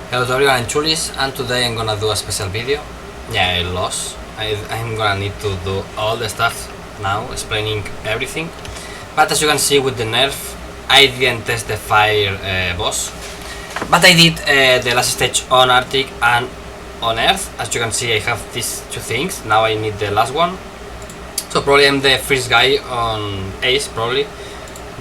Hello to everyone, I'm Chulis, and today I'm gonna do a special video. Yeah, I lost. I'm gonna need to do all the stuff now, explaining everything. But as you can see with the nerf, I didn't test the fire boss. But I did the last stage on Arctic and on Earth. As you can see, I have these two things. Now I need the last one. So probably I'm the first guy on Ace, probably,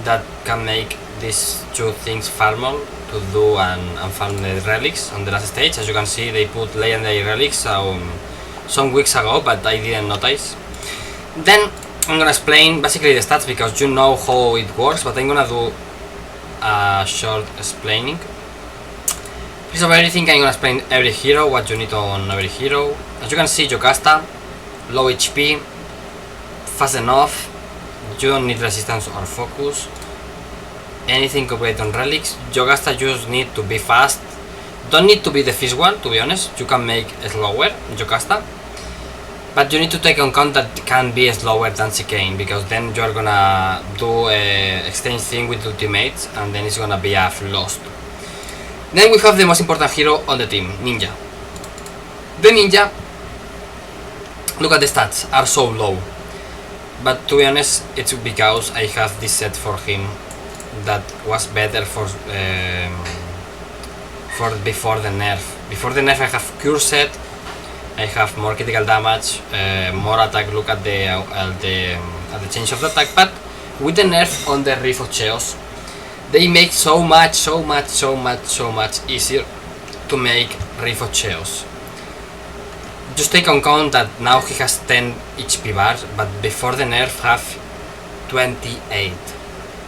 that can make these two things farmable to do and farm the relics on the last stage. As you can see, they put legendary relics some weeks ago, but I didn't notice. Then I'm gonna explain basically the stats because you know how it works, but I'm gonna do a short explaining. First of everything, I'm gonna explain every hero, what you need on every hero. As you can see, Jocasta, low HP, fast enough, you don't need resistance or focus. Anything complete on relics. Jocasta just need to be fast. Don't need to be the first one, to be honest. You can make slower Jocasta, but you need to take on account that it can be slower than Chicane, because then you're gonna do a exchange thing with ultimates and then it's gonna be a lost. Then we have the most important hero on the team, Ninja. The Ninja, look at the stats, are so low, but to be honest, it's because I have this set for him that was better for before the nerf. Before the nerf, I have cure set, I have more critical damage, more attack. Look at the change of the attack. But with the nerf on the Reef of Chaos, they make so much easier to make Reef of Chaos. Just take on account that now he has 10 HP bars, but before the nerf have 28.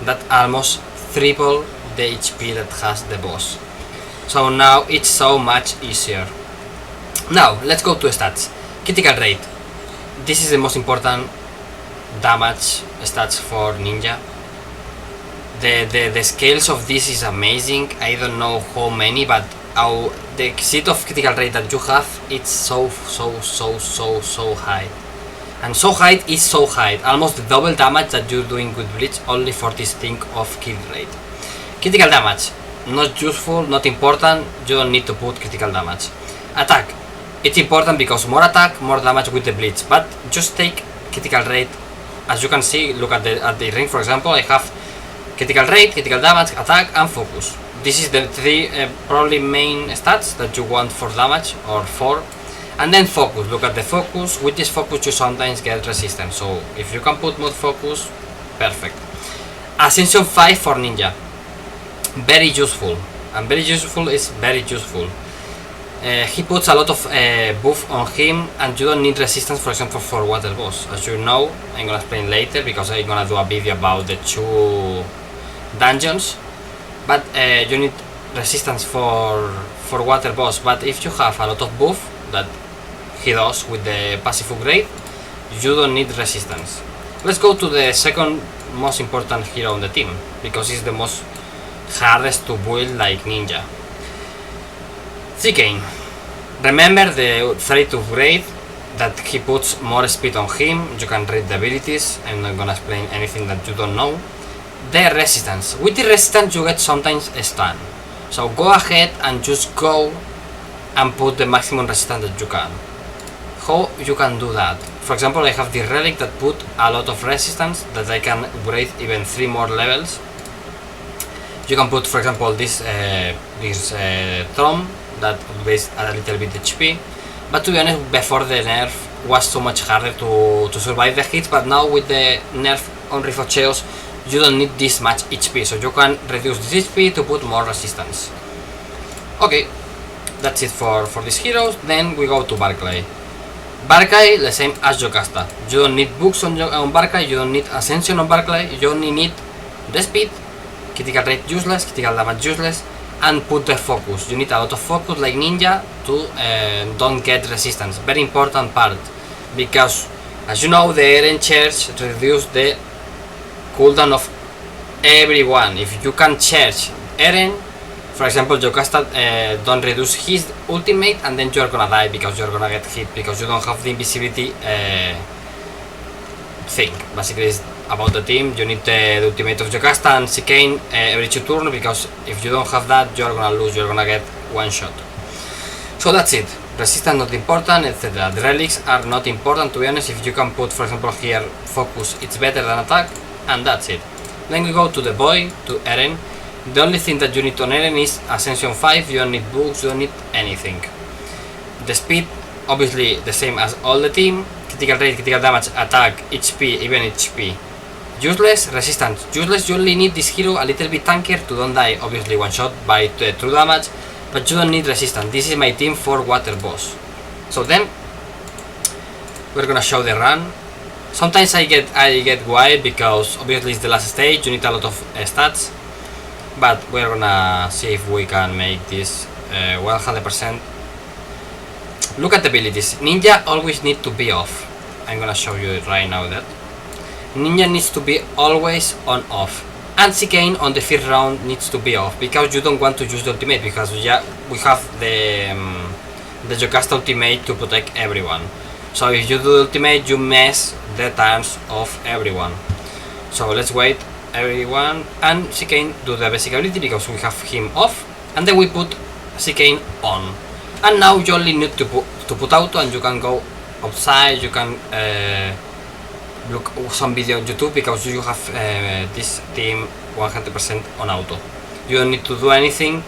That almost triple the HP that has the boss. So now it's so much easier. Now let's go to stats. Critical rate. This is the most important damage stats for Ninja. The scales of this is amazing. I don't know how many, but the seat of critical rate that you have, it's so high. And so high is so high, almost the double damage that you're doing with Bleach only for this thing of kill rate. Critical damage, not useful, not important, you don't need to put critical damage. Attack, it's important because more attack, more damage with the Bleach, but just take critical rate. As you can see, look at the ring, for example, I have critical rate, critical damage, attack and focus. This is the three probably main stats that you want for damage, or four. And then focus, look at the focus. With this focus you sometimes get resistance, so if you can put more focus, perfect. Ascension 5 for Ninja, very useful, and very useful is very useful. He puts a lot of buff on him, and you don't need resistance, for example, for water boss. As you know, I'm gonna explain later because I'm gonna do a video about the two dungeons, but you need resistance for water boss. But if you have a lot of buff that he does with the passive upgrade, you don't need resistance. Let's go to the second most important hero on the team, because it's the most hardest to build like Ninja. Chicane. Remember the threat upgrade that he puts more speed on him. You can read the abilities, I'm not gonna explain anything that you don't know. The resistance. With the resistance you get sometimes a stun, so go ahead and just go and put the maximum resistance that you can. How you can do that? For example, I have the relic that put a lot of resistance that I can upgrade even 3 more levels. You can put, for example, this Throne that upgrades a little bit HP, but to be honest, before the nerf was so much harder to survive the hits, but now with the nerf on Reef of Chaos you don't need this much HP, so you can reduce this HP to put more resistance. Okay, that's it for these heroes. Then we go to Barclay. Barclay, the same as Jocasta. You don't need books on Barclay, you don't need Ascension on Barclay, you only need the speed, critical rate useless, critical damage useless, and put the focus. You need a lot of focus like Ninja to don't get resistance. Very important part, because as you know, the Eren charge reduce the cooldown of everyone. If you can charge Eren, for example, Jocasta don't reduce his ultimate, and then you're gonna die because you're gonna get hit because you don't have the invisibility thing. Basically, it's about the team. You need the ultimate of Jocasta and Chicane every 2 turns, because if you don't have that, you're gonna lose. You're gonna get one shot. So that's it. Resistance not important, etc. The relics are not important, to be honest. If you can put, for example, here focus, it's better than attack, and that's it. Then we go to the boy, to Eren. The only thing that you need on Eren is Ascension 5. You don't need books, you don't need anything. The speed, obviously the same as all the team. Critical rate, critical damage, attack, HP, even HP. Useless, resistance, useless. You only need this hero a little bit tankier to don't die, obviously one shot by the true damage, but you don't need resistance. This is my team for water boss. So then we're gonna show the run. Sometimes I get wild because obviously it's the last stage, you need a lot of stats, but we're gonna see if we can make this 100%. Look at the abilities. Ninja always need to be off. I'm gonna show you it right now. That Ninja needs to be always on off, and Chicane on the first round needs to be off because you don't want to use the ultimate, because we have the Jocasta ultimate to protect everyone. So if you do the ultimate, you mess the turns of everyone. So let's wait everyone, and Chicane do the basic ability because we have him off, and then we put Chicane on. And now you only need to put auto, and you can go outside. You can look some video on YouTube because you have this team 100% on auto. You don't need to do anything.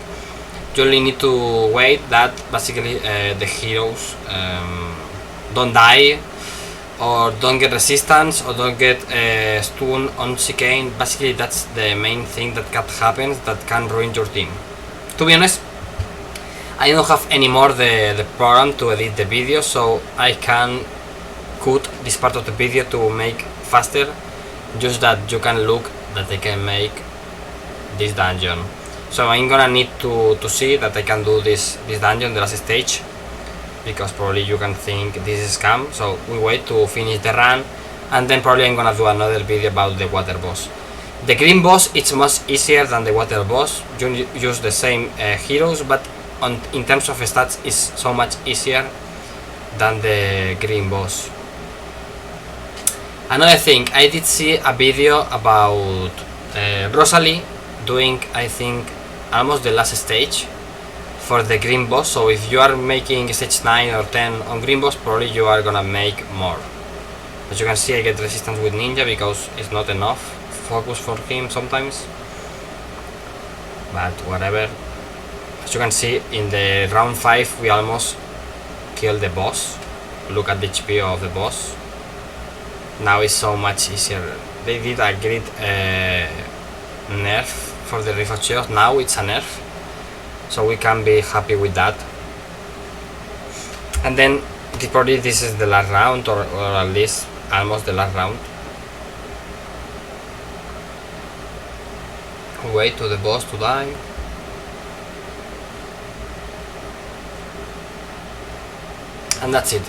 You only need to wait that basically the heroes don't die or don't get resistance or don't get stun on Chicane. Basically that's the main thing that can happen that can ruin your team. To be honest, I don't have anymore the program to edit the video, so I can cut this part of the video to make faster, just that you can look that I can make this dungeon. So I'm gonna need to see that I can do this dungeon, the last stage, because probably you can think this is scam. So we wait to finish the run, and then probably I'm gonna do another video about the water boss. The green boss, it's much easier than the water boss. You use the same heroes, but in terms of stats is so much easier than the green boss. Another thing, I did see a video about Rosalie doing, I think, almost the last stage for the green boss. So if you are making stage 9 or 10 on green boss, probably you are gonna make more. As you can see, I get resistance with ninja because it's not enough focus for him sometimes, but whatever. As you can see, in the round 5 we almost killed the boss. Look at the HP of the boss. Now it's so much easier. They did a great nerf for the Rifachios. Now it's a nerf, so we can be happy with that. And then probably this is the last round, or at least almost the last round. Wait to the boss to die. And that's it.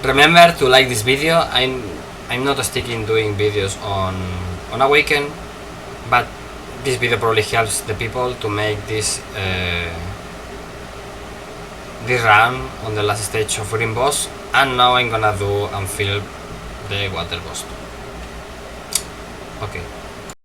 Remember to like this video. I'm not sticking doing videos on Awaken, but this video probably helps the people to make this run on the last stage of green boss. And now I'm gonna do and fill the water boss. Okay.